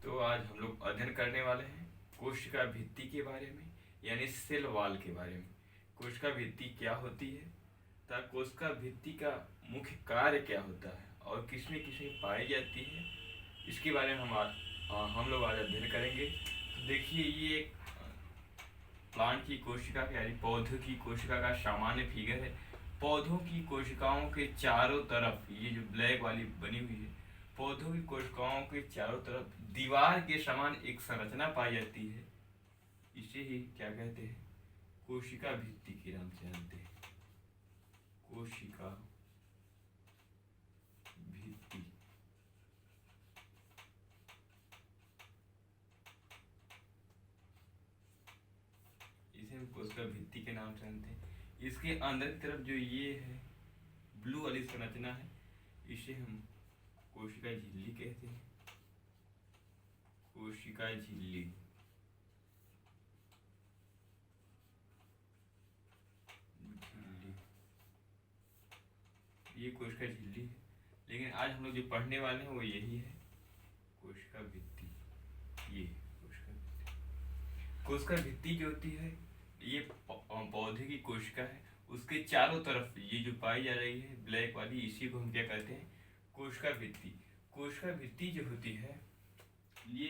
तो आज हम लोग अध्ययन करने वाले हैं कोशिका भित्ति के बारे में, यानी सेल वॉल के बारे में। कोशिका भित्ति क्या होती है तथा कोशिका भित्ति का मुख्य कार्य क्या होता है और किसमें किसमें पाई जाती है, इसके बारे में हम लोग आज अध्ययन करेंगे। तो देखिए, ये एक प्लांट की कोशिका यानी पौधों की कोशिका का सामान्य फिगर है। पौधों की कोशिकाओं के चारों तरफ ये जो ब्लैक वाली बनी हुई है, पौधों की कोशिकाओं के चारों तरफ दीवार के समान एक संरचना पाई जाती है। इसे ही क्या कहते हैं? कोशिका भित्ति के नाम से जानते हैं। कोशिका भित्ति। इसे हम कोशिका भित्ति के नाम से जानते हैं। इसके अंदर की तरफ जो ये है ब्लू वाली संरचना है, इसे हम कोशिका झिल्ली कहते हैं। कोशिका झिल्ली। ये कोशिका झिल्ली है, लेकिन आज हम लोग जो पढ़ने वाले हैं वो यही है, कोशिका भित्ति। ये कोशिका भित्ति जो होती है, ये पौधे की कोशिका है, उसके चारों तरफ ये जो पाई जा रही है ब्लैक वाली, इसी को हम क्या कहते हैं? कोशिका भित्ति। कोशिका भित्ति जो होती है ये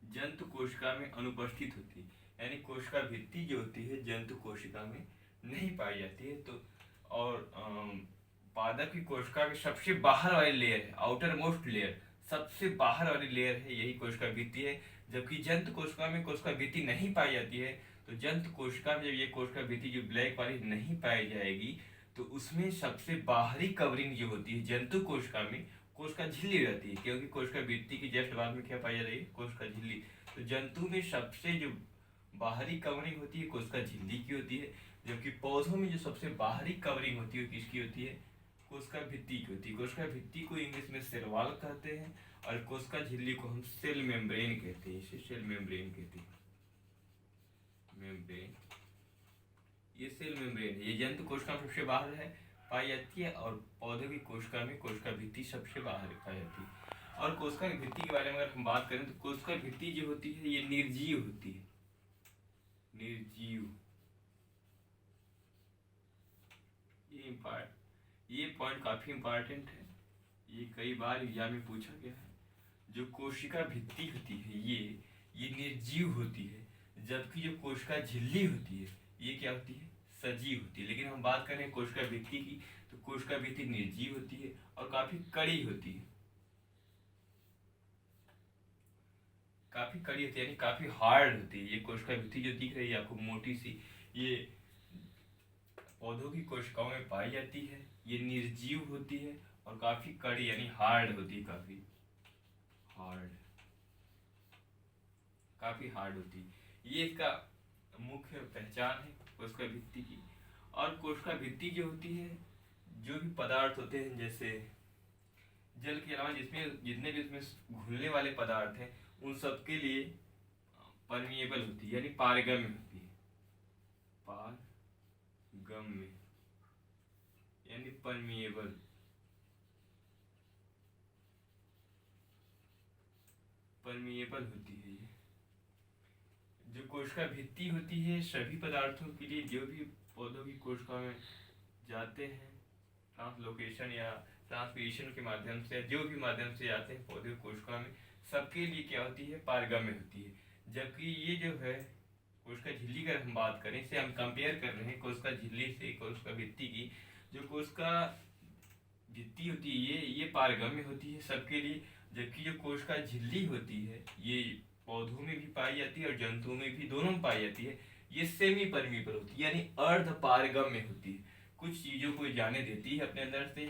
जंतु कोशिका में अनुपस्थित होती है, यानी कोशिका भित्ति जो होती है जंतु कोशिका में नहीं पाई जाती है। तो और पादप की कोशिका के सबसे बाहर वाली लेयर है, आउटर मोस्ट लेयर, सबसे बाहर वाली लेयर है, यही कोशिका भित्ति है। जबकि जंतु कोशिका में कोशिका भित्ति नहीं पाई जाती है। तो जंतु कोशिका में जब ये कोशिका भित्ति जो ब्लैक वाली नहीं पाई जाएगी, तो उसमें सबसे बाहरी कवरिंग जो होती है जंतु कोशिका में, कोशिका झिल्ली रहती है, क्योंकि कोशिका भित्ति की जस्ट बाद में क्या पाई जा रही है? कोशिका झिल्ली। तो जंतु में सबसे जो बाहरी कवरिंग होती है कोशिका झिल्ली की होती है, जबकि पौधों में जो सबसे बाहरी कवरिंग होती है किसकी होती है? कोशिका भित्ति की होती है। कोशिका भित्ति को इंग्लिश में सेल वॉल कहते हैं और कोशिका झिल्ली को हम सेल मेम्ब्रेन कहते हैं। इसे सेल मेम्ब्रेन कहते हैं। मेम्ब्रेन, ये सेल मेम्ब्रेन है, ये जंतु कोशिका में सबसे बाहर है पाई जाती है, और पौधों की कोशिका में कोशिका भित्ति सबसे बाहर पाई जाती है। और कोशिका की भित्ति के बारे में अगर हम बात करें तो कोशिका भित्ति जो होती है ये निर्जीव होती है। निर्जीव। ये पॉइंट काफी इंपॉर्टेंट है, ये कई बार एग्जाम में पूछा गया है। जो कोशिका भित्ति होती है ये निर्जीव होती है, जबकि जो कोशिका झिल्ली होती है ये क्या होती है? सजीव होती है। लेकिन हम बात करें कोशिका भित्ति की, तो कोशिका भित्ति निर्जीव होती है और काफी कड़ी होती है। काफी कड़ी होती है, यानी काफी हार्ड होती है। ये कोशिका भित्ति जो दिख रही है आपको मोटी सी, ये पौधों की कोशिकाओं में पाई जाती है। ये निर्जीव होती है और काफी कड़ी यानी हार्ड होती है, काफी हार्ड होती है। ये इसका मुख्य पहचान है कोशिका भित्ति की। और कोशिका भित्ति जो होती है, जो भी पदार्थ होते हैं जैसे जल के अलावा जिसमें जितने भी उसमें घुलने वाले पदार्थ हैं उन सब के लिए परमिएबल होती है, यानी पारगम्य होती है। पारगम्य यानी परमिएबल। परमिएबल होती है ये। जो कोशिका भित्ति होती है सभी पदार्थों के लिए, जो भी पौधों की कोशिका में जाते हैं ट्रांसलोकेशन या ट्रांसपीरेशन के माध्यम से, जो भी माध्यम से जाते हैं पौधे की कोशिका में, सबके लिए क्या होती है? पारगम्य होती है। जबकि ये जो है कोशिका झिल्ली का हम बात करें, इसे हम कंपेयर कर रहे हैं कोशिका झिल्ली से कोशिका भित्ति की। जो कोशिका भित्ति होती है ये पारगम्य होती है सबके लिए, जबकि जो कोशिका झिल्ली होती है ये पौधों में भी पाई जाती है और जंतुओं में भी, दोनों में पाई जाती है। ये सेमी परमिएबल होती है, यानी अर्ध पारगम्य होती है। कुछ चीजों को जाने देती है अपने अंदर से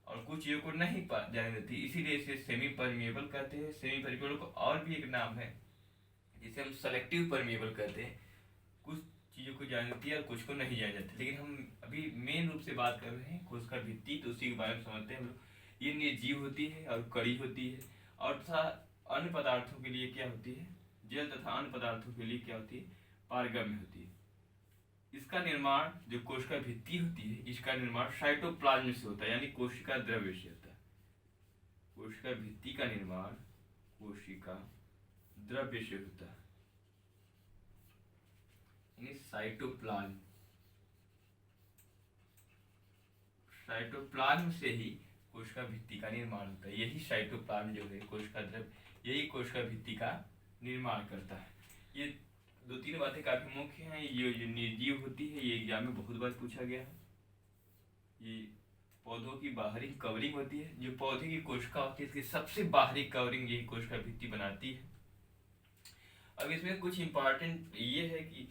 और कुछ चीजों को नहीं जाने देती, इसीलिए इसे सेमी परमिएबल कहते हैं। सेमी परमिएबल को और भी एक नाम है जिसे हम सेलेक्टिव परमिएबल कहते हैं। कुछ चीजों को जान देती है और कुछ को नहीं जान जाती। लेकिन हम अभी मेन रूप से बात कर रहे हैं कोशिका भित्ति, तो उसी के बारे में समझते हैं हम लोग। ये निर्जीव होती है और कड़ी होती है, और तथा अन्य पदार्थों के लिए क्या होती है? जल तथा अन्य पदार्थों के लिए क्या होती है? पारगम्य होती है। इसका निर्माण, जो कोशिका भित्ति होती है इसका निर्माण साइटोप्लाज्म से होता है, यानी कोशिका द्रव्य से होता है। कोशिका भित्ति का निर्माण कोशिका का द्रव्य से होता है, यानी साइटोप्लाज्म। साइटोप्लाज्म से ही कोशिका भित्ति का निर्माण होता है। यही साइटोप्लाज्म जो है कोशिका द्रव्य, यही कोशिका भित्ति का निर्माण करता है। ये दो तीन बातें काफी मुख्य हैं। ये जो निर्जीव होती है, ये एग्जाम में बहुत बार पूछा गया है। ये पौधों की बाहरी कवरिंग होती है, जो पौधे की कोशिका होती है इसकी सबसे बाहरी कवरिंग यही कोशिका भित्ति बनाती है। अब इसमें कुछ इंपॉर्टेंट ये है कि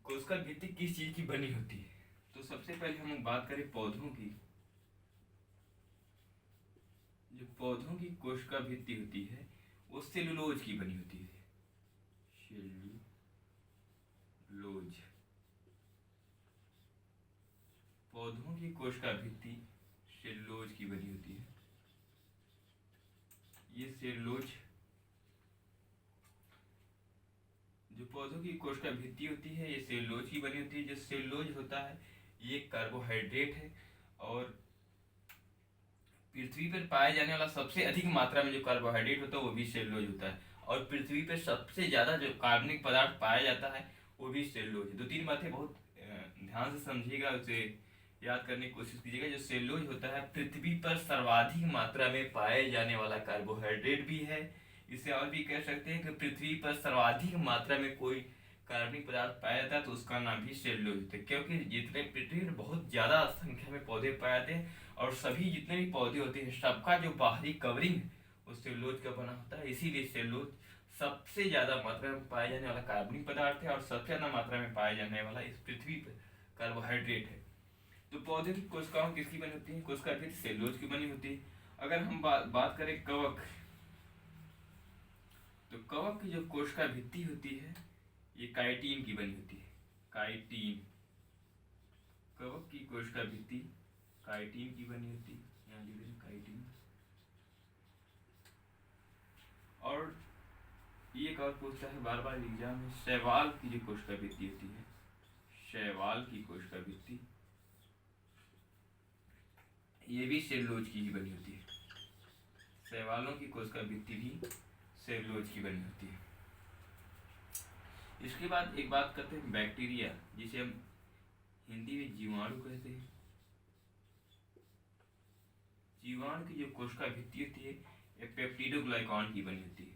कोशिका भित्ति किस चीज की बनी होती है। तो सबसे पहले हम बात करें पौधों की। जो पौधों की कोशिका भित्ति होती है वो सेलुलोज की बनी होती है। सेलुलोज। पौधों की कोशिका भित्ति सेलुलोज की बनी होती है। ये सेलुलोज, जो पौधों की कोशिका भित्ति होती है ये सेलुलोज की बनी होती है। जो सेलुलोज होता है ये कार्बोहाइड्रेट है, और पृथ्वी पर पाए जाने वाला सबसे अधिक मात्रा में जो कार्बोहाइड्रेट होता है वो भी सेलुलोज होता है। और पृथ्वी पर सबसे ज्यादा जो कार्बनिक पदार्थ पाया जाता है वो भी सेलुलोज है। दो तीन बातें बहुत ध्यान से समझिएगा, उसे याद करने की कोशिश कीजिएगा। जो सेलुलोज होता है पृथ्वी पर सर्वाधिक मात्रा में पाए जाने वाला कार्बोहाइड्रेट भी है। इसे और भी कह सकते हैं कि पृथ्वी पर सर्वाधिक मात्रा में कोई कार्बनिक पदार्थ पाया जाता है तो उसका नाम भी सेलुलोज होता है। क्योंकि जितने पृथ्वी में बहुत ज्यादा संख्या में पौधे पाए जाते हैं और सभी जितने भी पौधे होते हैं सबका जो बाहरी कवरिंग वो सेलुलोज का बना होता है। इसीलिए सेलुलोज सबसे ज्यादा मात्रा में पाए जाने वाला कार्बनिक पदार्थ है और सबसे ज्यादा मात्रा में पाए जाने वाला इस पृथ्वी पर कार्बोहाइड्रेट है। तो पौधे की कोशिकाओं किसकी बनी होती है? कोशिका भित्ति सेलुलोज की बनी होती है। अगर हम बात करें कवक, तो कवक की जो कोशिका भित्ति होती है ये काइटिन की बनी होती है। काइटिन, कवक की कोशिका भित्ति काइटिन की बनी होती है। यहाँ लिख दें काइटिन। और ये एक और पूछता है बार बार एग्जाम में, शैवाल की जो कोशिका भित्ति होती है, शैवाल की कोशिका भित्ति ये भी सेलुलोज की ही बनी होती है। शैवालों की कोशिका भित्ति भी सेलुलोज की बनी होती है। इसके बाद एक बात करते हैं बैक्टीरिया, जिसे हम हिंदी में जीवाणु कहते हैं। जीवाणु की जो कोशिका भित्ति होती है ये पेप्टिडोग्लाइकान की बनी होती है।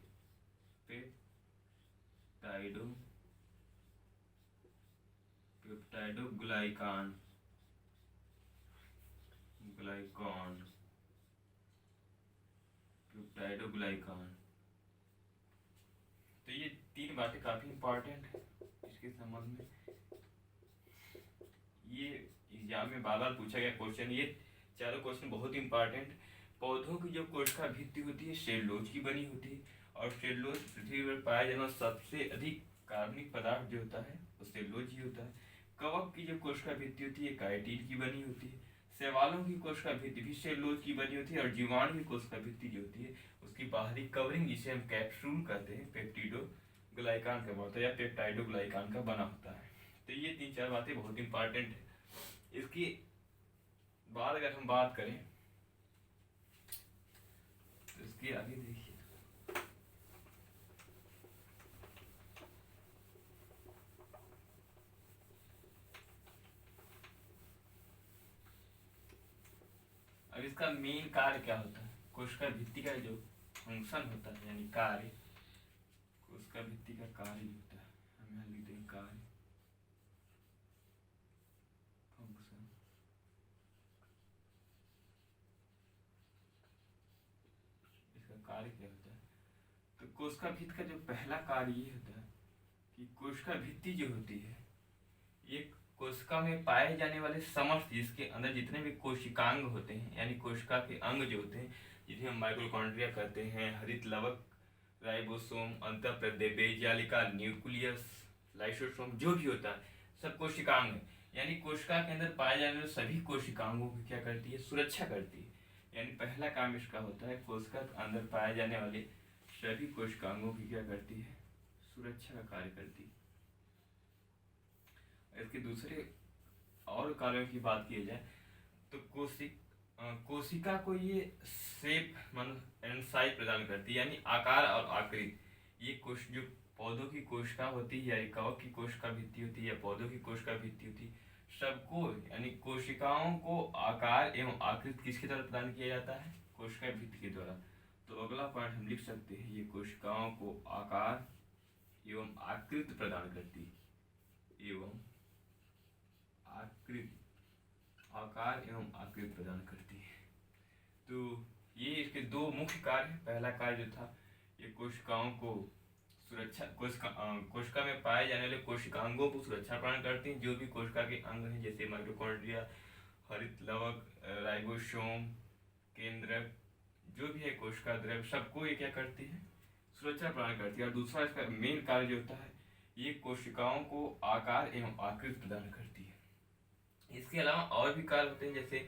पेप्टाइडोग्लाइकान, पेप्टाइडोग्लाइकान। तो ये तीन बातें काफी इंपॉर्टेंट है इसके संबंध में। ये एग्जाम में बार बार पूछा गया क्वेश्चन, ये चारों क्वेश्चन बहुत इंपॉर्टेंट। पौधों की जो कोशिका भित्ति होती है सेलुलोज की बनी होती है, और सेलुलोज पृथ्वी पर पाया जाना सबसे अधिक कार्बनिक पदार्थ जो होता है वो सेलुलोज ही होता है। कवक की जो कोशिका भित्ति होती है काइटिन की बनी होती है। शैवालों की कोशिका भित्ति भी सेलुलोज की बनी होती है, और जीवाणु की कोशिका भित्ति जो होती है उसकी बाहरी कवरिंग जिसे हम कैप्सूल कहते हैं पेप्टिडोग्लाइकान का होता है या पेप्टाइडोग्लाइकान का बना होता है। तो ये तीन चार बातें बहुत इंपॉर्टेंट है। इसकी बाद अगर हम बात करें तो इसके आगे देखिए, अब इसका मेन कार्य क्या होता है? कोशिका भित्ति का जो फंक्शन होता है यानी कार्य, कोशिका भित्ति का कार्य होता है, हम यहाँ लिखते हैं कार्य, फंक्शन। इसका कार्य क्या होता है? तो कोशिका भित्ति का जो पहला कार्य ये होता है कि कोशिका भित्ति जो होती है ये कोशिका में पाए जाने वाले समस्त, जिसके अंदर जितने भी कोशिकांग होते हैं यानी कोशिका के अंग जो होते हैं, जिन्हें हम माइटोकॉन्ड्रिया कहते हैं, हरित लवक, राइबोसोम, अंतःप्रदेय, बेजालिका, न्यूक्लियस, लाइसोसोम, जो भी होता है सब कोशिकांग है। यानी कोशिका के अंदर पाए जाने वाले सभी कोशिकांगों की क्या करती है? सुरक्षा करती है। यानी पहला काम इसका होता है कोशिका के अंदर पाए जाने वाले सभी कोशिकांगों की क्या करती है? सुरक्षा का कार्य करती है। इसके दूसरे और कार्यों की बात की जाए तो कोशिका को ये शेप मान एंड साइज प्रदान करती है, यानी आकार और आकृति। ये कोश जो पौधों की कोशिका होती है, या कवक की कोशिका भित्ति होती है, या पौधों की कोशिका भित्ति होती है, सबको यानी कोशिकाओं को आकार एवं आकृति किसके द्वारा प्रदान किया जाता है? कोशिका भित्ति के द्वारा। तो अगला पॉइंट हम लिख सकते हैं, ये कोशिकाओं को आकार एवं आकृति प्रदान करती है, एवं आकृति, आकार एवं आकृति प्रदान करती है। तो ये इसके दो मुख्य कार्य हैं। पहला कार्य जो था, ये कोशिकाओं को सुरक्षा, कोशिका में पाए जाने वाले कोशिकांगों को सुरक्षा प्रदान करती हैं। जो भी कोशिका के अंग हैं, जैसे माइटोकॉन्ड्रिया, हरित लवक, राइबोसोम, केंद्रक, जो भी है कोशिका द्रव्य, सबको ये क्या करती है? सुरक्षा प्रदान करती है। और दूसरा इसका मेन कार्य जो होता है, ये कोशिकाओं को आकार एवं आकृति प्रदान करती है। इसके अलावा और भी कार्य होते हैं, जैसे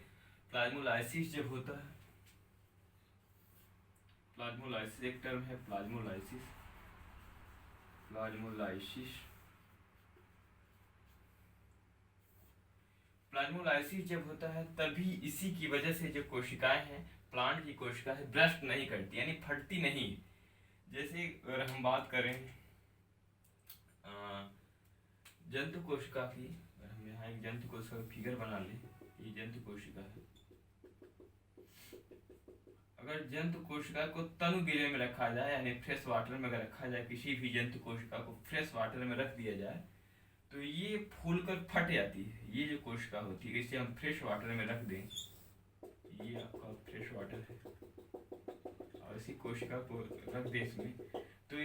प्लाज्मोलाइसिस जब होता है, प्लाज्मोलाइसिस एक टर्म है, प्लाज्मोलाइसिस, प्लाज्मोलाइसिस, प्लाज्मोलाइसिस जब होता है, तभी इसी की वजह से जो कोशिकाएं हैं, प्लांट की कोशिका है, ब्रस्ट नहीं करती, यानी फटती नहीं। जैसे अगर हम बात करें जंतु कोशिका की, हम यहाँ एक जंतु कोशिका का फिगर बना लें, ये जंतु कोशिका है। अगर जंतु कोशिका को तनु गिरे में रखा जाए, यानी फ्रेश वाटर में अगर रखा जाए, किसी भी जंतु कोशिका को फ्रेश वाटर में रख दिया जाए, तो ये फूलकर फट जाती है। ये जो कोशिका होती है, इसे हम फ्रेश वाटर में रख दें, ये आपका फ्रेश वाटर है, और इसी कोशिका को रख दें इसमें, तो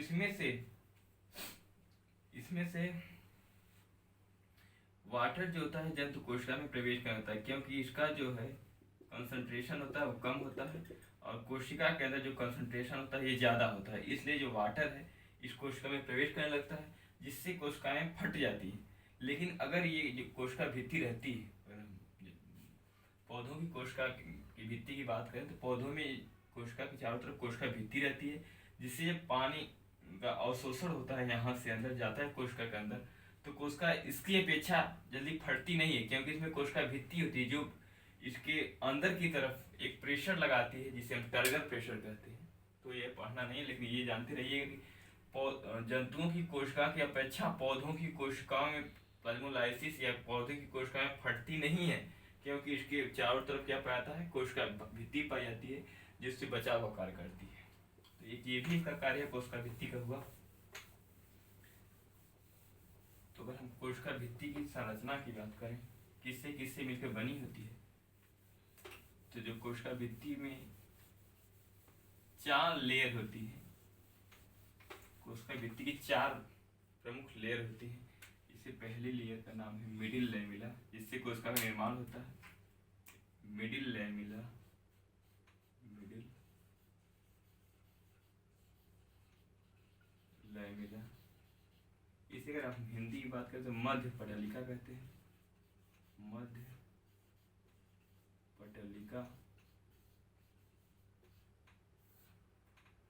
इसमें से वाटर जो होता है जंतु कोशिका में प्रवेश कर जाता है, क्योंकि इसका जो है कंसंट्रेशन होता है वो कम होता है, और कोशिका के अंदर जो कंसंट्रेशन होता है ये ज़्यादा होता है। इसलिए जो वाटर है इस कोशिका में प्रवेश करने लगता है, जिससे कोशिकाएं फट जाती हैं। लेकिन अगर ये जो कोशिका भित्ति रहती है, पौधों की कोशिका की भित्ति की बात करें, तो पौधों में कोशिका के चारों तरफ कोशिका भित्ति रहती है, जिससे जब पानी का अवशोषण होता है, यहाँ से अंदर जाता है कोशिका के अंदर, तो कोशिका इसकी अपेक्षा जल्दी फटती नहीं है, क्योंकि इसमें कोशिका भित्ति होती है जो इसके अंदर की तरफ एक प्रेशर लगाती है, जिसे हम टर्गर प्रेशर कहते हैं। तो ये पढ़ना नहीं है, लेकिन ये जानते रहिए कि जंतुओं की कोशिका की अपेक्षा पौधों की कोशिकाओं में प्लाज्मोलाइसिस या पौधे की कोशिकाएं फटती नहीं है, क्योंकि इसके चारों तरफ क्या पाया जाता है? कोशिका भित्ति पाई जाती है, जिससे बचाव का कार्य करती है। तो एक ये भी इसका कार्य है, कोशिका भित्ति का हुआ। तो अगर हम कोशिका भित्ति की संरचना की बात करें, किससे किससे मिलकर बनी होती है, तो जो कोशिका भित्ति में 4 लेयर होती है, कोशिका भित्ति की 4 प्रमुख लेयर होती है। इससे पहली लेयर का नाम है मिडिल लैमिला, जिससे कोशिका का निर्माण होता है। मिडिल लैमिला, मिडिल लैमिला, इसे अगर हम हिंदी की बात करें तो मध्य पटलिका कहते हैं, मध्य पटलिका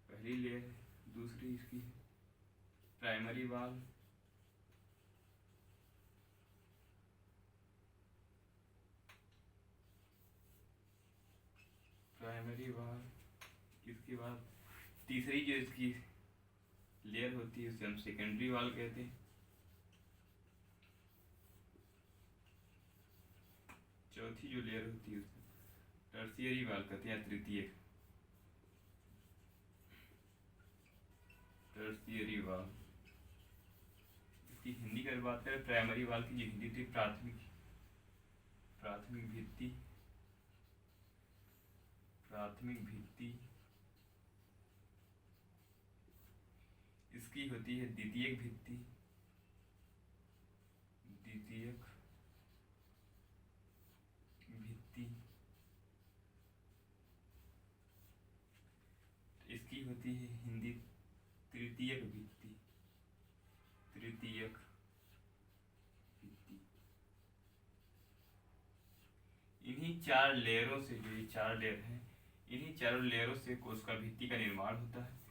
पहली लेयर। दूसरी इसकी प्राइमरी वाल, प्राइमरी वाल। इसके बाद तीसरी जो इसकी लेयर होती है उसे हम सेकेंडरी वाल कहते हैं। चौथी जो लेयर होती है उसे टर्शियरी वाल कहते हैं, तृतीयक, टर्शियरी वाल। इसकी हिंदी की बात करें, प्राइमरी वाल की जो हिंदी थी प्राथमिक भित्ति, प्राथमिक भित्ति। इसकी होती है द्वितीयक भित्ति, द्वितीयक भित्ति। इसकी होती है हिंदी तृतीयक भित्ति, तृतीयक भित्ति। इन्हीं 4 लेयरों से, जो ये 4 लेयर हैं, इन्हीं चारों लेयरों से कोशिका भित्ति का निर्माण होता है।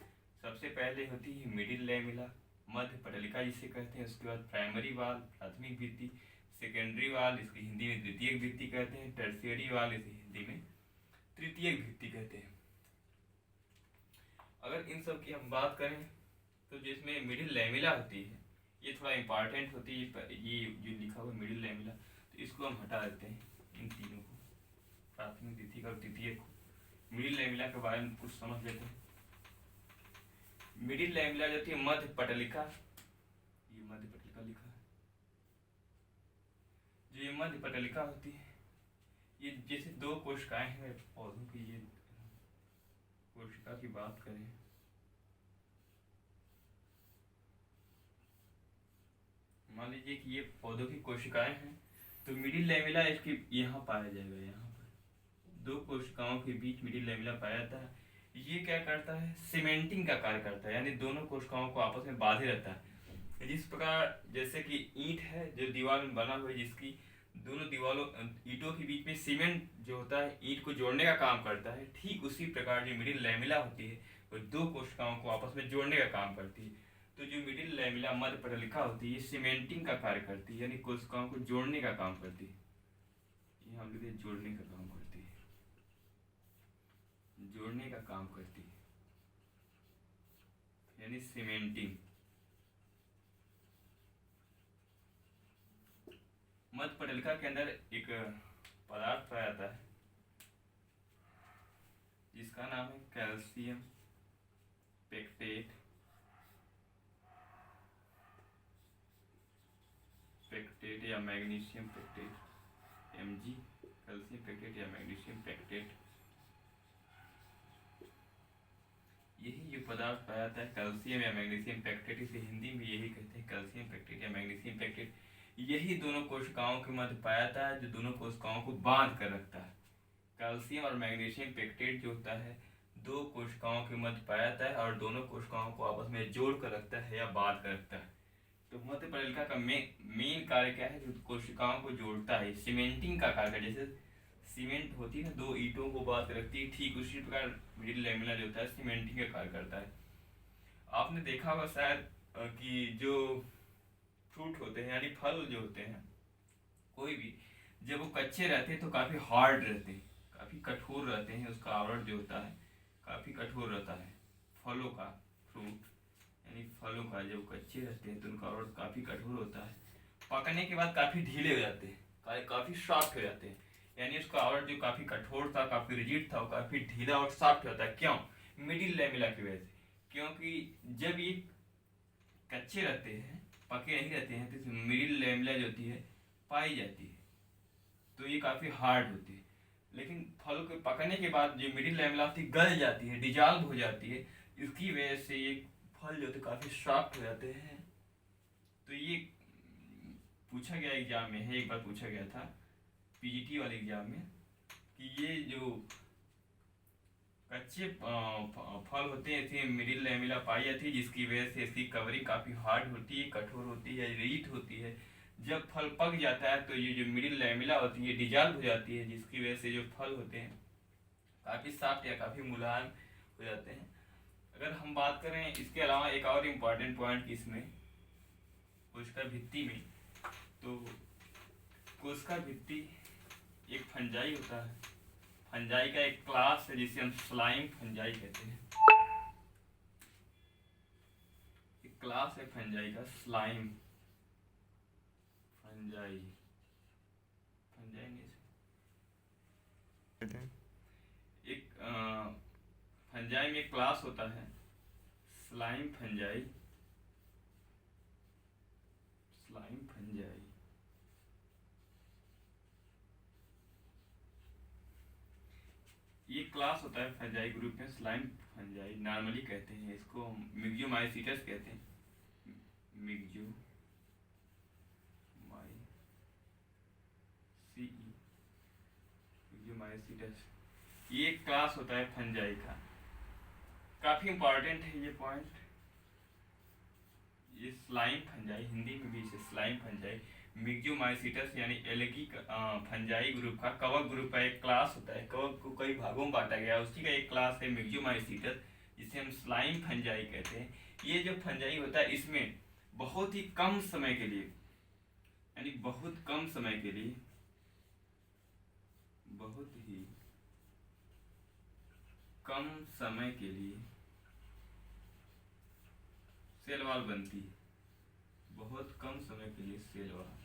सबसे पहले होती है मिडिल लैमिला, मध्य पटलिका जिसे कहते हैं। उसके बाद प्राइमरी वाल, प्राथमिक भित्ति। सेकेंडरी वाल, इसकी हिंदी में द्वितीयक भित्ति कहते हैं। टर्शियरी वाल, इसे हिंदी में तृतीयक भित्ति कहते हैं। अगर इन सब की हम बात करें तो जिसमें मिडिल लैमेला होती है, ये थोड़ा इम्पॉर्टेंट होती है, ये जो लिखा हुआ मिडिल लैमेला, तो इसको हम हटा देते हैं, इन तीनों को, प्राथमिक, द्वितीयक और तृतीयक को। मिडिल लैमेला के बारे में कुछ समझ लेते हैं। मिडिल लैमेला जो थी मध्य पटलिका, ये मध्य पटलिका लिखा है, जो ये मध्य पटलिका होती है, ये जैसे दो कोशिकाएं हैं पौधों की, ये कोशिका की बात करें, मान लीजिए कि ये पौधों की कोशिकाएं हैं, तो मिडिल लैमेला इसके यहाँ पाया जाएगा, यहाँ पर दो कोशिकाओं के बीच मिडिल लैमेला पाया जाता है। ये क्या करता है, सीमेंटिंग का कार्य करता है, यानी दोनों कोशिकाओं को आपस में बांधे रहता है। जिस प्रकार जैसे कि ईंट है जो दीवार में बना हुआ है, जिसकी दोनों दीवारों ईंटों के बीच में सीमेंट जो होता है ईंट को जोड़ने का काम करता है, ठीक उसी प्रकार जो मिडिल लैमेला होती है वो दो कोशिकाओं को आपस में जोड़ने का काम करती है। तो जो मिडिल लैमेला मध्य पटलिका होती है, ये सीमेंटिंग का कार्य करती है, यानी कोशिकाओं को जोड़ने का काम करती है। ये हम लिखते हैं जोड़ने का काम करती है, जोड़ने का काम करती है, यानी सीमेंटिंग। मध्य पटलिका के अंदर एक पदार्थ पाया जाता है जिसका नाम है कैल्शियम पेक्टेट, पेक्टेट या magnesium pectate, Mg, calcium pectate या मैग्नीशियम पेक्टेट। यही जो पदार्थ पाया जाता है कैल्शियम या मैग्नीशियम पेक्टेट, इसे हिंदी में यही कहते हैं कैल्शियम पेक्टेट या मैग्नीशियम पेक्टेट। यही दोनों कोशिकाओं के मध्य पाया जाता है जो दोनों कोशिकाओं को बांध कर रखता है। कैल्शियम और मैग्नीशियम पेक्टेट जो होता है दो कोशिकाओं के मध्य पाया जाता है और दोनों कोशिकाओं को आपस में जोड़ कर रखता है या बांध कर रखता है। तो मध्य पटलिका का मेन कार्य क्या है, जो कोशिकाओं को जोड़ता है, सीमेंटिंग का कार्य। जैसे सीमेंट होती है ना, दो ईंटों को बांध कर रखती है, ठीक उसी प्रकार मिडिल लैमेला जो होता है सीमेंटिंग का कार्य करता है। आपने देखा होगा शायद कि जो फ्रूट होते हैं यानी फल जो होते हैं कोई भी, जब वो कच्चे रहते हैं तो काफ़ी हार्ड रहते हैं, काफ़ी कठोर रहते हैं, उसका आवरण जो होता है काफ़ी कठोर रहता है। फलों का, फ्रूट यानी फलों का जब कच्चे रहते हैं तो उनका आवरण काफ़ी कठोर होता है, पकने के बाद काफ़ी ढीले हो जाते हैं, काफ़ी सॉफ्ट हो जाते हैं, यानी उसका आवरण जो काफ़ी कठोर था, काफ़ी रिजिड था, वो काफ़ी ढीला और सॉफ्ट होता है। क्यों? मिडिल लैमेला की वजह से। क्योंकि जब ये कच्चे रहते हैं, पके नहीं रहते हैं, तो मिडिल लैमेला जो होती है पाई जाती है, तो ये काफ़ी हार्ड होती है। लेकिन फल के पकने के बाद जो मिडिल लैमेला होती है गल जाती है, डिजॉल्व हो जाती है, इसकी वजह से ये फल जो होते हैं काफ़ी सॉफ्ट हो जाते हैं। तो ये पूछा गया एग्जाम में है, एक बार पूछा गया था पीजीटी वाले एग्जाम में कि ये जो कच्चे फल होते हैं इसमें मिडिल लैमेला पाई जाती है, जिसकी वजह से इसकी कवरिंग काफ़ी हार्ड होती है, कठोर होती है, रिजिड होती है। जब फल पक जाता है तो ये जो मिडिल लैमेला होती है डिजॉल्व हो जाती है, जिसकी वजह से जो फल होते हैं काफ़ी सॉफ्ट या काफ़ी मुलायम हो जाते हैं। अगर हम बात करें इसके अलावा एक और इम्पॉर्टेंट पॉइंट इसमें कोशिका भित्ति में, तो कोशिका भित्ति एक फंजाई होता है, फंजाई का एक क्लास है जिसे हम स्लाइम फंजाई कहते हैं। एक क्लास है फंजाई का स्लाइम फंजाई, फंजाई नहीं एक फंजाई में एक क्लास होता है स्लाइम फंजाई, स्लाइम फंजाई। ये क्लास होता है फंजाई ग्रुप में स्लाइम फंजाई, नॉर्मली कहते हैं इसको हम मिक्सोमाइसीटस कहते हैं, मिक्सोमाइसीटस। ये क्लास होता है फंजाई का, काफ़ी इंपॉर्टेंट है ये पॉइंट। ये स्लाइम फंजाई, हिंदी में भी इसे स्लाइम फंजाई, मिक्सोमाइसीटस यानी एल्गी फंजाई ग्रुप का कवक ग्रुप का एक क्लास होता है। कवक को कई भागों में बांटा गया है, उसी का एक क्लास है मिक्सोमाइसीटस, जिसे हम स्लाइम फंजाई कहते हैं। ये जो फंजाई होता है इसमें बहुत ही कम समय के लिए, यानी बहुत कम समय के लिए, बहुत ही कम समय के लिए सेल वॉल बनती है, बहुत कम समय के लिए सेल वॉल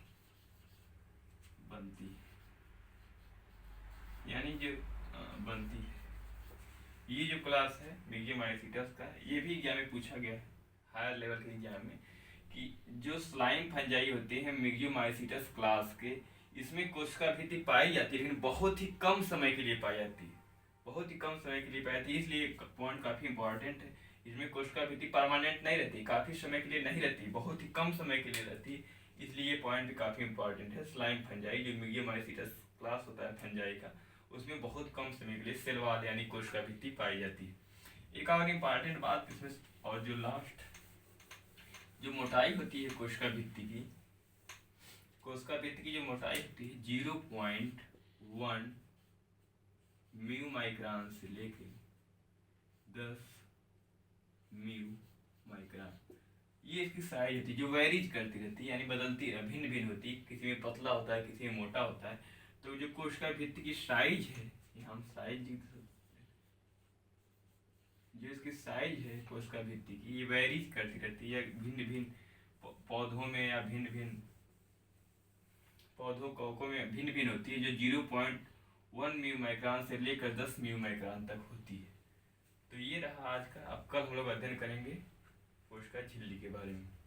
बनती है, यानी जो बनती है। ये जो क्लास है मीडियमाइसीटस का, ये भी एग्जाम में पूछा गया है हायर लेवल के एग्जाम में, कि जो स्लाइम फंजाई होते हैं मीडियमाइसीटस क्लास के, इसमें कोशिका भित्ति पाई जाती है, लेकिन बहुत ही कम समय के लिए पाई जाती है, बहुत ही कम समय के लिए पाई जाती है। इसलिए पॉइंट काफी इंपॉर्टेंट है। इसमें कोशिका भित्ति परमानेंट नहीं रहती, काफी समय के लिए नहीं रहती, बहुत ही कम समय के लिए रहती है, इसलिए ये पॉइंट भी काफी इंपॉर्टेंट है। स्लाइम फंजाई जो मीडियमाइसीटस क्लास होता है फंजाई का, उसमें बहुत कम समय के लिए सेल वॉल यानी कोशिका भित्ति पाई जाती है। एक और इम्पॉर्टेंट बात इसमें, और जो लास्ट जो मोटाई होती है कोशिका भित्ति की, कोशिका भित्ति की जो मोटाई होती है 0.1 म्यू माइक्रोन से लेके 10 म्यू माइक्रोन, ये इसकी साइज होती है, जो वेरीज करती रहती है, यानी बदलती है, भिन्न भिन्न होती है, किसी में पतला होता है, किसी में मोटा होता है। तो जो कोशिका भित्ति की साइज है, हम साइज लिख सकते हैं, जो इसकी साइज है कोशिका भित्ति की, ये वेरीज करती रहती है, भिन्न भिन्न पौधों में या भिन्न भिन्न पौधों कवकों में भिन्न भिन्न होती है, जो 0.1 म्यू माइक्रोन से लेकर 10 म्यू माइक्रोन तक होती है। तो ये रहा आज का। अब कल हम लोग अध्ययन करेंगे कोशिका झिल्ली के बारे में।